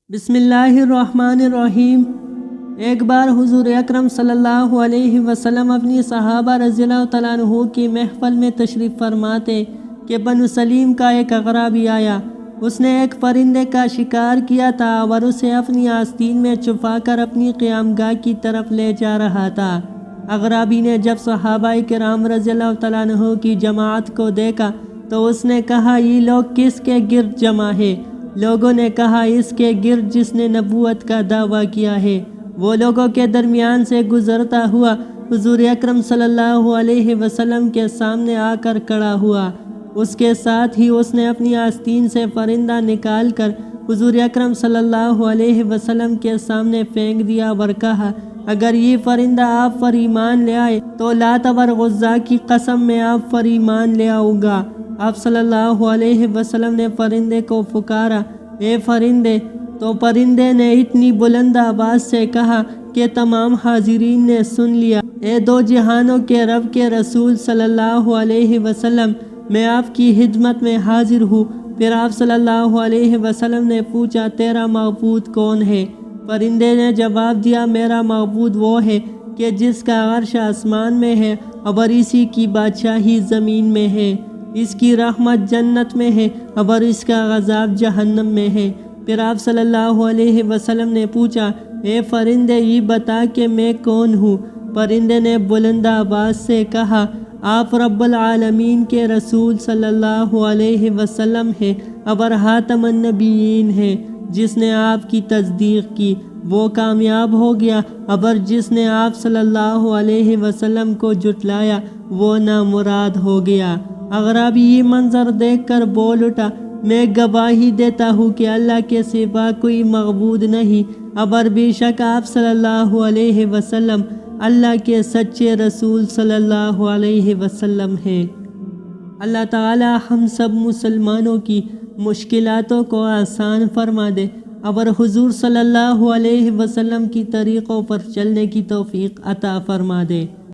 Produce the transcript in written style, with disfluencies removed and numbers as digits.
بسم اللہ الرحمن الرحیم۔ ایک بار حضور اکرم صلی اللہ علیہ وسلم اپنی صحابہ رضی اللہ تعالیٰ عنہ کی محفل میں تشریف فرماتے کہ بنو سلیم کا ایک اغرابی آیا۔ اس نے ایک پرندے کا شکار کیا تھا اور اسے اپنی آستین میں چھپا کر اپنی قیامگاہ کی طرف لے جا رہا تھا۔ اغرابی نے جب صحابہ کرام رضی اللہ تعالیٰ عنہ کی جماعت کو دیکھا تو اس نے کہا، یہ لوگ کس کے گرد جمع ہے؟ لوگوں نے کہا، اس کے گرد جس نے نبوت کا دعویٰ کیا ہے۔ وہ لوگوں کے درمیان سے گزرتا ہوا حضور اکرم صلی اللہ علیہ وسلم کے سامنے آ کر کھڑا ہوا۔ اس کے ساتھ ہی اس نے اپنی آستین سے پرندہ نکال کر حضور اکرم صلی اللہ علیہ وسلم کے سامنے پھینک دیا اور کہا، اگر یہ پرندہ آپ پر ایمان لے آئے تو لات اور عزا کی قسم میں آپ پر ایمان لے آؤں گا۔ آپ صلی اللہ علیہ وسلم نے پرندے کو پکارا، اے پرندے! تو پرندے نے اتنی بلند آواز سے کہا کہ تمام حاضرین نے سن لیا، اے دو جہانوں کے رب کے رسول صلی اللہ علیہ وسلم، میں آپ کی خدمت میں حاضر ہوں۔ پھر آپ صلی اللہ علیہ وسلم نے پوچھا، تیرا معبود کون ہے؟ پرندے نے جواب دیا، میرا معبود وہ ہے کہ جس کا عرش آسمان میں ہے اور اسی کی بادشاہی زمین میں ہے، اس کی رحمت جنت میں ہے اور اس کا عذاب جہنم میں ہے۔ پھر آپ صلی اللہ علیہ وسلم نے پوچھا، اے پرندے یہ بتا کہ میں کون ہوں؟ پرندے نے بلند آواز سے کہا، آپ رب العالمین کے رسول صلی اللہ علیہ وسلم ہیں اور خاتم النبیین ہیں۔ جس نے آپ کی تصدیق کی وہ کامیاب ہو گیا اور جس نے آپ صلی اللہ علیہ وسلم کو جھٹلایا وہ نامراد ہو گیا۔ اغرابی یہ منظر دیکھ کر بول اٹھا، میں گواہی دیتا ہوں کہ اللہ کے سوا کوئی معبود نہیں اور بے شک آپ صلی اللہ علیہ وسلم اللہ کے سچے رسول صلی اللہ علیہ وسلم ہیں۔ اللہ تعالی ہم سب مسلمانوں کی مشکلاتوں کو آسان فرما دے اور حضور صلی اللہ علیہ وسلم کی طریقوں پر چلنے کی توفیق عطا فرما دے۔